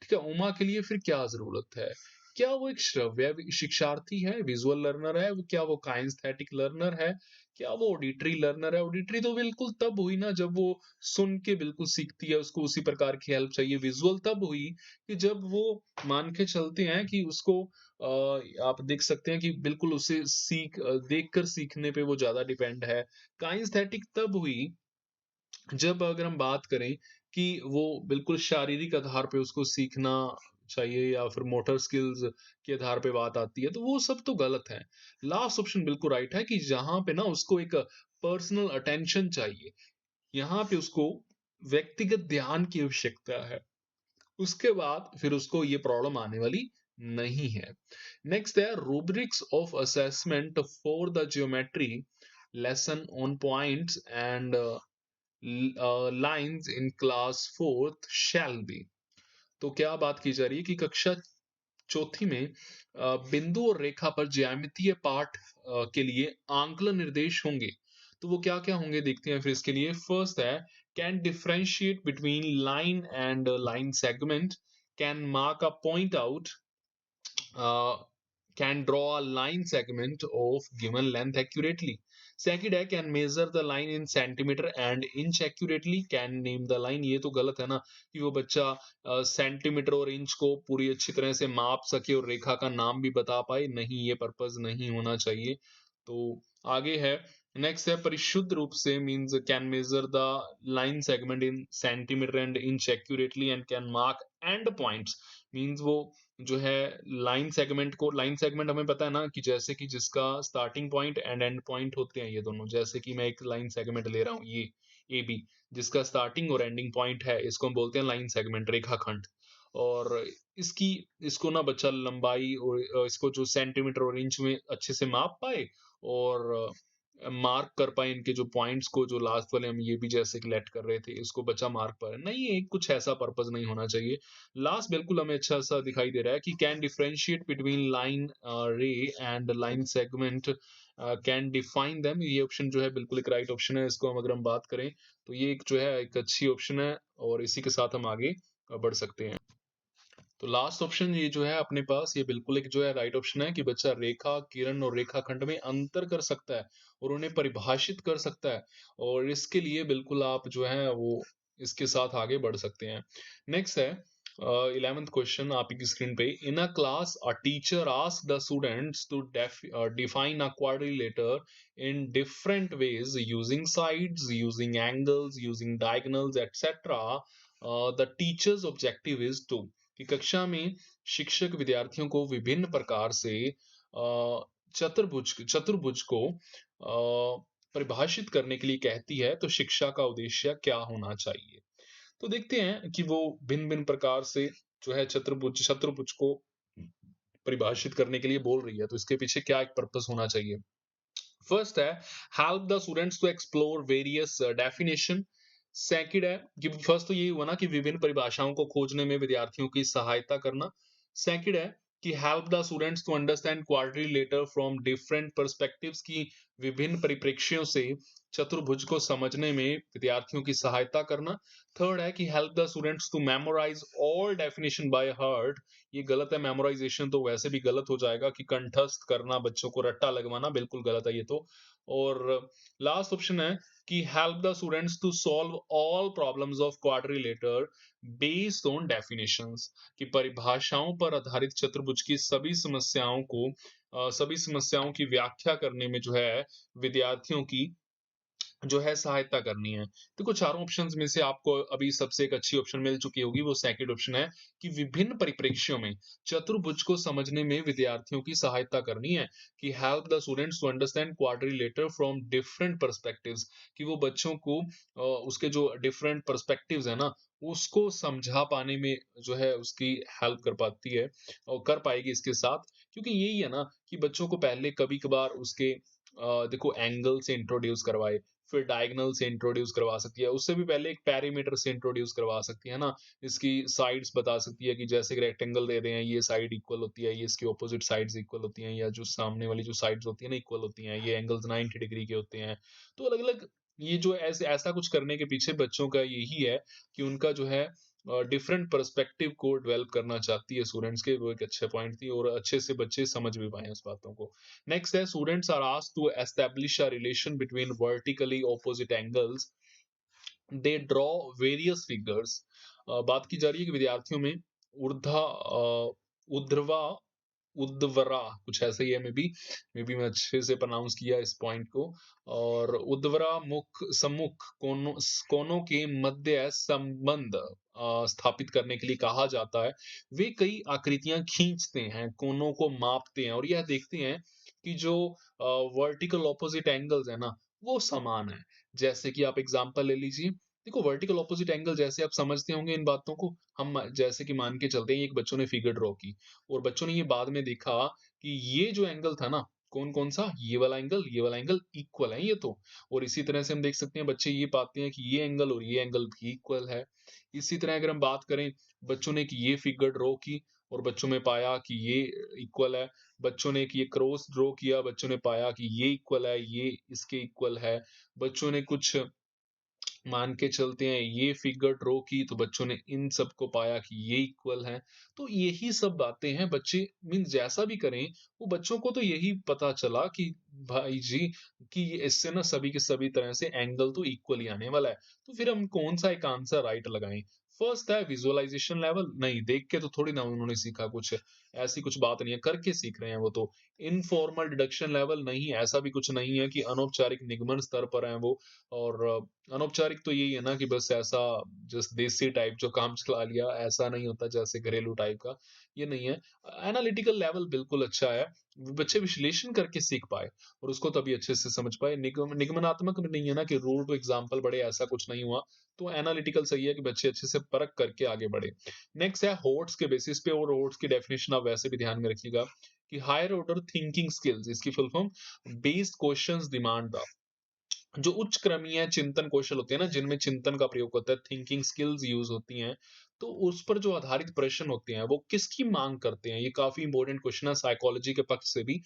ठीक है, उमा के लिए फिर क्या ज़रूरत है? क्या वो एक श्रव्य शिक्षार्थी है, विज़ुअल लर्नर है? क्या वो काइनेस्थेटिक लर्नर है? क्या वो ऑडिटरी लर्नर है? ऑडिटरी तो बिल्कुल तब हुई ना जब वो सुन के बिल्कुल सीखती है, उसको उसी प्रकार की हेल्प चाहिए। विज़ुअल तब हुई कि जब वो मान के चलते हैं कि उसको आप देख सकते हैं कि बिल्कुल उसे देखकर सीखने पे वो ज़्यादा डिपेंड है। काइनेस्थेटिक तब हुई जब अगर हम बात करें कि वो बिल्कुल शारीरिक आधार पे उसको सीखना चाहिए या फिर मोटर स्किल्स के आधार पे बात आती है, तो वो सब तो गलत है। लास्ट ऑप्शन बिल्कुल राइट है कि जहाँ पे ना उसको एक पर्सनल अटेंशन चाहिए, यहाँ पे उसको व्यक्तिगत ध्यान की आवश्यकता है। उसके बाद फिर उसको ये प्रॉब्लम आने वाली नहीं है। नेक्स्ट है rubrics of assessment for the geometry lesson on points and lines in class 4th shall be। तो क्या बात की जा रही है कि कक्षा चौथी में बिंदु और रेखा पर ज्यामितीय पाठ के लिए आंकलन निर्देश होंगे। तो वो क्या क्या होंगे देखते हैं फिर इसके लिए। फर्स्ट है can differentiate between line and line segment, can mark a point out, can draw a line segment of given length accurately. Second है can measure the line in centimeter and inch accurately, can name the line। ये तो गलत है ना कि वो बच्चा centimetre और इंच को पूरी अच्छी तरह से माप सके और रेखा का नाम भी बता पाए, नहीं ये पर्पस नहीं होना चाहिए। तो आगे है नेक्स्ट है परिशुद्ध रूप से means can measure the line segment in centimetre and inch accurately and can mark and points means वो जो है लाइन सेगमेंट हमें पता है ना कि जैसे कि जिसका starting point and and point होते हैं ये दोनों, जैसे कि मैं एक लाइन सेगमेंट ले रहा हूँ ये ए बी, जिसका स्टार्टिंग और एंडिंग पॉइंट है, इसको हम बोलते हैं लाइन सेगमेंट रेखाखंड। और इसकी इसको ना बच्चा लंबाई और इसको जो सेंटीमीटर और इंच में अच्छे से माप पाए और मार्क कर पाए इनके जो पॉइंट्स को, जो लास्ट वाले हम ये भी जैसे कि लेट कर रहे थे इसको बच्चा मार्क पाए, नहीं ये कुछ ऐसा पर्पस नहीं होना चाहिए। लास्ट बिल्कुल हमें अच्छा सा दिखाई दे रहा है कि कैन डिफरेंशिएट बिटवीन लाइन रे and line segment, can define them, ये ऑप्शन जो है बिल्कुल एक राइट ऑप्शन है। इसको हम अगर हम बात करें तो ये एक जो है एक अच्छी ऑप्शन है और इसी के साथ हम आगे बढ़ सकते हैं। तो लास्ट ऑप्शन ये जो है अपने पास ये बिल्कुल एक जो है राइट ऑप्शन है कि बच्चा रेखा किरण और रेखाखंड में अंतर कर सकता है और उन्हें परिभाषित कर सकता है और इसके लिए बिल्कुल आप जो है वो इसके साथ आगे बढ़ सकते हैं। नेक्स्ट है 11th क्वेश्चन आपकी स्क्रीन पे। In a class a teacher ask the students to define a quadrilateral in different ways using sides, using angles, using diagonals, etc. The teacher's objective is to, कि कक्षा में शिक्षक विद्यार्थियों को विभिन्न प्रकार से चतुर्भुज को परिभाषित करने के लिए कहती है, तो शिक्षा का उद्देश्य क्या होना चाहिए। तो देखते हैं कि वो भिन्न भिन्न प्रकार से जो है चतुर्भुज को परिभाषित करने के लिए बोल रही है, तो इसके पीछे क्या एक पर्पस होना चाहिए। फर्स्ट है help the students to explore various definition. Second है कि फर्स्ट तो ये हुआ ना कि विभिन्न परिभाषाओं को खोजने में विद्यार्थियों की सहायता करना। सेकंड है कि help the students to understand quadrilateral from different perspectives, की विभिन्न परिप्रेक्ष्यों से चतुर्भुज को समझने में विद्यार्थियों की सहायता करना। थर्ड है कि help the students to memorize all definition by heart. ये गलत है, मेमोराइजेशन तो वैसे भी गलत हो जाएगा कि कंठस्थ करना, बच्चों को रट्टा लगवाना बिल्कुल गलत है ये तो। और लास्ट ऑप्शन है कि help the students to solve all problems of quadrilateral based on definitions, कि परिभाषाओं पर आधारित चतुर्भुज की सभी समस्याओं की व्याख्या करने में जो है विद्यार्थियों की जो है सहायता करनी है। देखो चारों ऑप्शंस में से आपको अभी सबसे एक अच्छी ऑप्शन मिल चुकी होगी, वो सेकंड ऑप्शन है कि विभिन्न परिप्रेक्ष्यों में चतुर्भुज को समझने में विद्यार्थियों की सहायता करनी है, कि help the students to understand quadrilateral from different perspectives, कि वो बच्चों को उसके जो डिफरेंट पर्सपेक्टिव्स है ना, उसको समझा पाने में जो है उसकी हेल्प कर पाती है और कर पाएगी इसके साथ। क्योंकि यही है ना कि बच्चों को पहले कभी-कभार उसके देखो एंगल से इंट्रोड्यूस करवाए, फिर डायगोनल से इंट्रोड्यूस करवा सकती है। उससे भी पहले एक पेरीमीटर से इंट्रोड्यूस करवा सकती है ना। इसकी साइड्स बता सकती है कि जैसे कि रेक्टेंगल दे रहे हैं, ये साइड इक्वल होती है, ये इसकी ऑपोजिट साइड्स इक्वल होती हैं, या जो सामने वाली जो साइड्स होती है ना इक्वल होती हैं, ये एंगल्स 90 डिग्री के होते हैं। तो अलग-अलग ये जो ऐसे ऐसा कुछ करने के पीछे बच्चों का यही है कि उनका जो है डिफरेंट पर्सपेक्टिव को डेवलप करना चाहती है स्टूडेंट्स के, वो एक अच्छा पॉइंट थी और अच्छे से बच्चे समझ भी पाएँ उस बातों को। Next है students are asked to establish a relation between vertically opposite angles. They draw various figures. बात की जा रही है कि विद्यार्थियों में ऊर्ध्वा उद्वरा कुछ ऐसा ही है, मे बी मैं अच्छे से प्रोनाउंस किया इस पॉइंट को। और उद्वरा मुख सम्मुख कोनों के मध्य संबंध स्थापित करने के लिए कहा जाता है। वे कई आकृतियां खींचते हैं, कोनों को मापते हैं और यह देखते हैं कि जो वर्टिकल ऑपोजिट एंगल्स है ना वो समान है। जैसे कि आप एग्जांपल ले लीजिए, देखो वर्टिकल ऑपोजिट एंगल जैसे आप समझते होंगे इन बातों को। हम जैसे कि मान के चलते हैं एक बच्चों ने फिगर ड्रॉ की और बच्चों ने ये बाद में देखा कि ये जो एंगल था ना, कौन-कौन सा? ये वाला एंगल इक्वल है ये तो। और इसी तरह से हम देख सकते हैं बच्चे ये पाते हैं कि ये एंगल और ये एंगल भी इक्वल है। इसी तरह अगर हम बात करें, बच्चों ने कि ये फिगर ड्रॉ की और बच्चों में पाया कि ये इक्वल है। बच्चों ने एक ये क्रॉस ड्रॉ किया, बच्चों ने पाया कि ये इक्वल है, ये इसके इक्वल है। बच्चों ने कुछ मान के चलते हैं ये फिगर ड्रॉ की तो बच्चों ने इन सब को पाया कि ये इक्वल है। तो यही सब बातें हैं, बच्चे मीन्स जैसा भी करें, वो बच्चों को तो यही पता चला कि भाई जी कि इससे ना सभी के सभी तरह से एंगल तो इक्वल ही आने वाला है। तो फिर हम कौन सा एक आंसर राइट लगाएं? फर्स्ट है विजुअलाइजेशन लेवल, नहीं देख के तो थोड़ी ना उन्होंने सीखा कुछ, ऐसी कुछ बात नहीं है, करके सीख रहे हैं वो तो। इनफॉर्मल डिडक्शन लेवल, नहीं ऐसा भी कुछ नहीं है कि अनौपचारिक निगमन स्तर पर है वो। और अनौपचारिक तो यही है ना कि बस ऐसा जस्ट देसी टाइप जो काम चला लिया, ऐसा नहीं होता जैसे घरेलू टाइप का, ये नहीं है। एनालिटिकल लेवल बिल्कुल अच्छा है, बच्चे विश्लेषण करके सीख पाए और उसको तभी अच्छे से समझ पाए। निगमनात्मक में नहीं है ना कि रूल टू एग्जाम्पल बढ़े, ऐसा कुछ नहीं हुआ। तो एनालिटिकल सही है कि बच्चे अच्छे से परख करके आगे बढ़े। नेक्स्ट है होट्स के बेसिस पे, और होट्स की डेफिनेशन आप वैसे भी ध्यान में रखिएगा कि हायर ऑर्डर थिंकिंग स्किल्स, इसकी full form based questions demand the, जो उच्च क्रमीय चिंतन कौशल होते हैं ना, जिनमें चिंतन का प्रयोग होता है, थिंकिंग स्किल्स यूज होती हैं, तो उस पर जो आधारित प्रश्न होते हैं वो किसकी मांग करते हैं? ये काफी इंपॉर्टेंट क्वेश्चन है साइकोलॉजी के पक्ष से भी।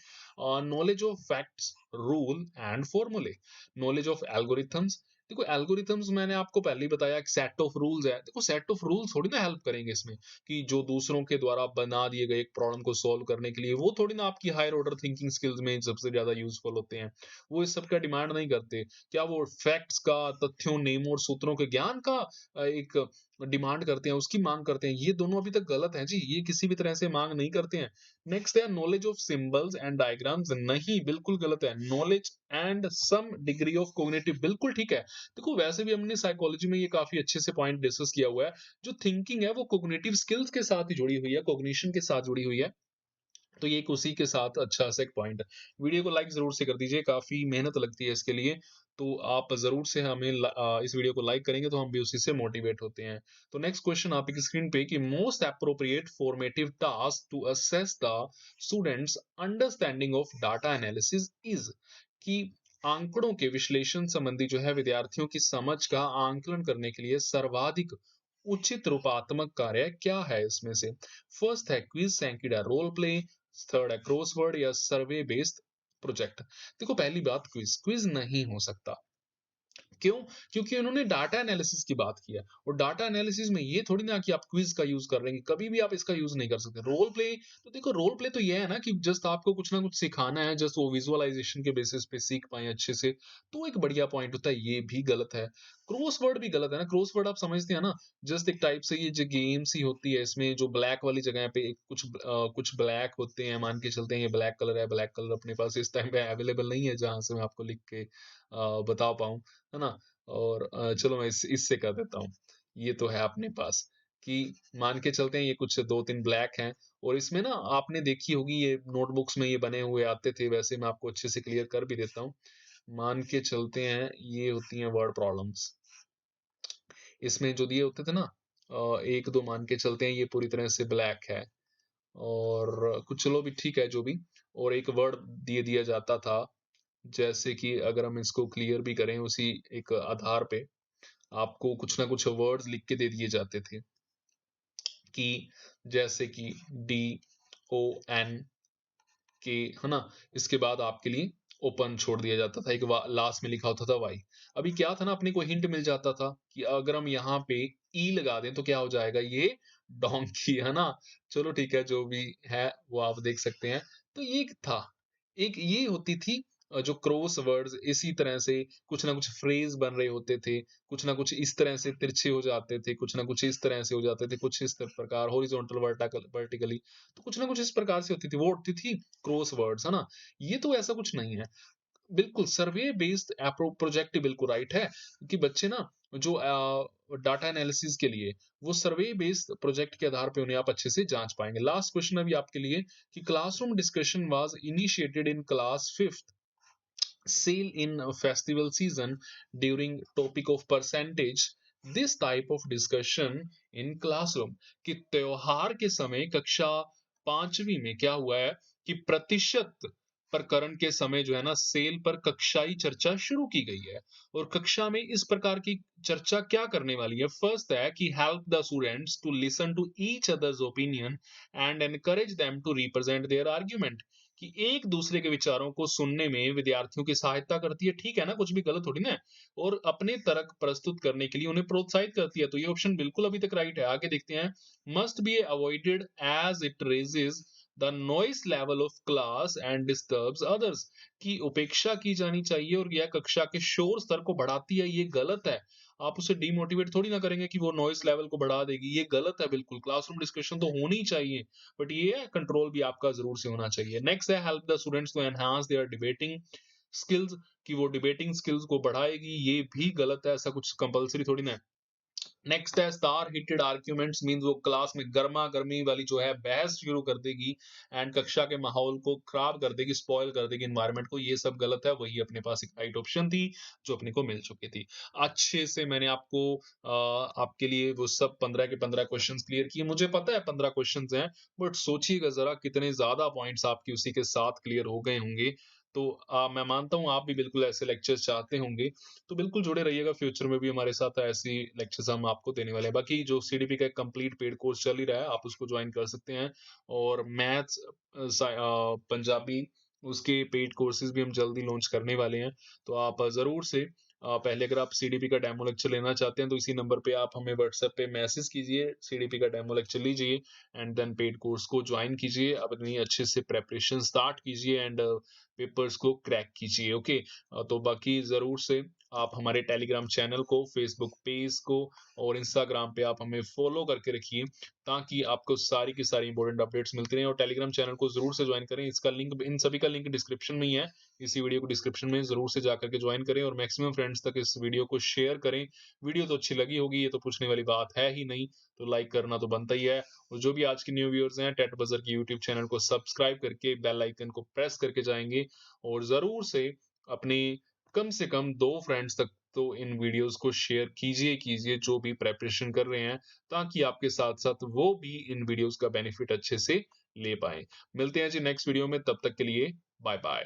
Knowledge of facts, rule and फॉर्मूले, नॉलेज ऑफ एल्गोरिथम्स। देखो एल्गोरिथम्स मैंने आपको पहले ही बताया, एक सेट ऑफ रूल्स है। देखो सेट ऑफ रूल्स थोड़ी ना हेल्प करेंगे इसमें, कि जो दूसरों के द्वारा बना दिए गए एक प्रॉब्लम को सॉल्व करने के लिए, वो थोड़ी ना आपकी हायर ऑर्डर थिंकिंग स्किल्स में सबसे ज्यादा यूजफुल होते हैं। वो इस सब का डिमांड नहीं करते। क्या वो फैक्ट्स का, तथ्यों, नियमों और सूत्रों के ज्ञान का एक डिमांड करते हैं, उसकी मांग करते हैं? ये दोनों अभी तक गलत है जी, ये किसी भी तरह से मांग नहीं करते हैं। नेक्स्ट है knowledge of symbols and diagrams, नहीं बिल्कुल गलत है। Knowledge and some degree of cognitive, बिल्कुल ठीक है। देखो वैसे भी हमने साइकोलॉजी में ये काफी अच्छे से पॉइंट डिस्कस किया हुआ है, जो थिंकिंग है वो कॉग्निटिव स्किल्स के साथ ही जुड़ी हुई है, कॉग्निशन के साथ जुड़ी हुई है। तो ये एक उसी के साथ अच्छा सा एक पॉइंट है। वीडियो को लाइक ज़रूर से कर दीजिए, काफ़ी मेहनत लगती है इसके लिए। तो आप ज़रूर से हमें इस वीडियो को लाइक करेंगे तो हम भी उसी से मोटिवेट होते हैं। तो नेक्स्ट क्वेश्चन आपकी स्क्रीन पे कि most appropriate formative task to assess the students understanding of data analysis is. कि आंकड़ों के विश्लेषण संबंधी जो है विद्यार्थियों की समझ का आंकलन करने के लिए सर्वाधिक उचित रूपात्मक कार्य क्या है इसमें से? फर्स्ट है क्विज, सेकंड है रोल प्ले, थर्ड है क्रॉसवर्ड या सर्वे बेस्ड प्रोजेक्ट। देखो पहली बात, क्विज क्विज नहीं हो सकता। क्यों? क्योंकि उन्होंने डाटा एनालिसिस की बात की है और डाटा एनालिसिस में ये थोड़ी ना कि आप क्विज का यूज कर रहे हैं, कभी भी आप इसका यूज नहीं कर सकते। रोल प्ले, तो देखो रोल प्ले तो ये है ना कि जस्ट आपको कुछ ना कुछ सिखाना है, जस्ट वो विजुअलाइजेशन के बेसिस पे सीख पाए अच्छे से, तो एक बढ़िया पॉइंट होता है। ये भी गलत है। क्रॉसवर्ड भी गलत है ना। क्रॉसवर्ड आप समझते हैं ना, जस्ट एक टाइप से ये जो गेम्स ही होती है, इसमें जो ब्लैक वाली जगह पे कुछ ब्लैक होते हैं, मान के चलते हैं ये ब्लैक कलर है, ब्लैक कलर अपने पास इस टाइम पे अवेलेबल नहीं है जहां से मैं आपको लिख के बता पाऊं, है ना। और चलो मैं इससे कर देता हूँ। ये तो है अपने पास कि मान के चलते हैं ये कुछ 2-3 ब्लैक हैं और इसमें ना आपने देखी होगी ये नोटबुक्स में ये बने हुए आते थे, वैसे मैं आपको अच्छे से क्लियर कर भी देता हूँ। मान के चलते हैं ये होती हैं वर्ड प्रॉब्लम्स। इसमें जो दिए होते थे ना 1-2 मान के चलते हैं ये पूरी तरह से ब्लैक है और कुछ चलो भी ठीक है जो भी, और एक वर्ड दिए दिया जाता था, जैसे कि अगर हम इसको क्लियर भी करें उसी एक आधार पे, आपको कुछ ना कुछ वर्ड्स लिख के दे दिए जाते थे कि जैसे कि DON के, है ना। इसके बाद आपके लिए ओपन छोड़ दिया जाता था, एक लास्ट में लिखा होता था वाई। अभी क्या था ना, अपने को हिंट मिल जाता था कि अगर हम यहाँ पे ई लगा दें तो क्या हो जाएगा, ये डोंकी, है ना। चलो ठीक है जो भी है वो आप देख सकते हैं। तो ये था, एक ये होती थी जो क्रॉस वर्ड्स, इसी तरह से कुछ ना कुछ फ्रेज बन रहे होते थे, कुछ ना कुछ इस तरह से तिरछे हो जाते थे, कुछ ना कुछ इस तरह से हो जाते थे, कुछ इस प्रकार हॉरिजॉन्टल वर्टिकली, तो कुछ ना कुछ इस प्रकार से होती थी, वो होती थी क्रॉस वर्ड्स, है ना। ये तो ऐसा कुछ नहीं है। बिल्कुल सर्वे बेस्ड प्रोजेक्ट बिल्कुल राइट है कि बच्चे ना जो डाटा एनालिसिस के लिए वो सर्वे बेस्ड प्रोजेक्ट के आधार पे उन्हें आप अच्छे से जांच पाएंगे। लास्ट क्वेश्चन अभी आपके लिए कि classroom discussion was initiated in class 5th sale in a festival season during topic of percentage, this type of discussion in classroom, कि त्योहार के समय कक्षा 5वीं में क्या हुआ है कि प्रतिशत प्रकरण के समय जो है ना सेल पर कक्षाई चर्चा शुरू की गई है। और कक्षा में इस प्रकार की चर्चा क्या करने वाली है? फर्स्ट है कि help the students to listen to each others opinion and encourage them to represent their argument, कि एक दूसरे के विचारों को सुनने में विद्यार्थियों की सहायता करती है, ठीक है ना, कुछ भी गलत थोड़ी ना है। और अपने तर्क प्रस्तुत करने के लिए उन्हें प्रोत्साहित करती है, तो ये ऑप्शन बिल्कुल अभी तक राइट है। आगे देखते हैं, must be avoided as it raises the noise level of class and disturbs others, की उपेक्षा की जानी चाहिए और यह कक्षा के शोर स्तर को बढ़ाती है, ये गलत है। आप उसे डीमोटिवेट थोड़ी ना करेंगे कि वो नॉइस लेवल को बढ़ा देगी, ये गलत है बिल्कुल। क्लासरूम डिस्कशन तो होनी ही चाहिए, बट ये कंट्रोल भी आपका जरूर से होना चाहिए। नेक्स्ट है help the students to enhance their debating skills, कि वो डिबेटिंग स्किल्स को बढ़ाएगी, ये भी गलत है, ऐसा कुछ कंपलसरी थोड़ी ना है। नेक्स्ट है स्टार हिटेड आर्ग्यूमेंट्स, मींस वो क्लास में गर्मा गर्मी वाली जो है बहस शुरू कर देगी एंड कक्षा के माहौल को खराब कर देगी, स्पॉइल कर देगी एनवायरनमेंट को, ये सब गलत है। वही अपने पास एक राइट ऑप्शन थी जो अपने को मिल चुकी थी। अच्छे से मैंने आपको आपके लिए वो सब 15 के 15 क्वेश्चंस क्लियर किए। मुझे पता है 15 क्वेश्चंस हैं, बट सोचिएगा जरा कितने ज्यादा पॉइंट्स आपकी उसी के साथ क्लियर हो गए होंगे। तो मैं मानता हूं आप भी बिल्कुल ऐसे लेक्चर्स चाहते होंगे, तो बिल्कुल जुड़े रहिएगा। फ्यूचर में भी हमारे साथ ऐसी लेक्चर्स हम आपको देने वाले हैं। बाकी जो सीडीपी का एक कंप्लीट पेड कोर्स चल ही रहा है, आप उसको ज्वाइन कर सकते हैं। और मैथ्स, पंजाबी, उसके पेड कोर्सेज भी हम जल्दी लॉन्च करने वाले हैं। तो आप जरूर से पहले अगर आप सीडीपी का डेमो लेक्चर लेना चाहते हैं तो इसी नंबर पे आप हमें व्हाट्सएप पे मैसेज कीजिए, सीडीपी का डेमो लेक्चर लीजिए एंड देन पेड कोर्स को ज्वाइन कीजिए, अपनी अच्छे से प्रेपरेशन स्टार्ट कीजिए एंड पेपर्स को क्रैक कीजिए। ओके, तो बाकी जरूर से आप हमारे टेलीग्राम चैनल को, फेसबुक पेज को और इंस्टाग्राम पे आप हमें फॉलो करके रखिए, ताकि आपको सारी की सारी इंपॉर्टेंट अपडेट्स मिलती रहें। और टेलीग्राम चैनल को जरूर से ज्वाइन करें, इसका लिंक, इन सभी का लिंक डिस्क्रिप्शन में ही है। इसी वीडियो को डिस्क्रिप्शन में जरूर से जाकर के ज्वाइन करें और मैक्सिमम फ्रेंड्स तक इस वीडियो को शेयर करें। वीडियो तो अच्छी लगी होगी, ये तो पूछने वाली बात है ही नहीं, तो लाइक करना तो बनता ही है। और जो भी आज के न्यू व्यूअर्स हैं, टेट बजर की यूट्यूब चैनल को सब्सक्राइब करके बेल आइकन को प्रेस करके जाएंगे और जरूर से अपने कम से कम 2 फ्रेंड्स तक तो इन वीडियोस को शेयर कीजिए जो भी प्रिपरेशन कर रहे हैं, ताकि आपके साथ-साथ वो भी इन वीडियोस का बेनिफिट अच्छे से ले पाएँ। मिलते हैं जी नेक्स्ट वीडियो में, तब तक के लिए बाय बाय।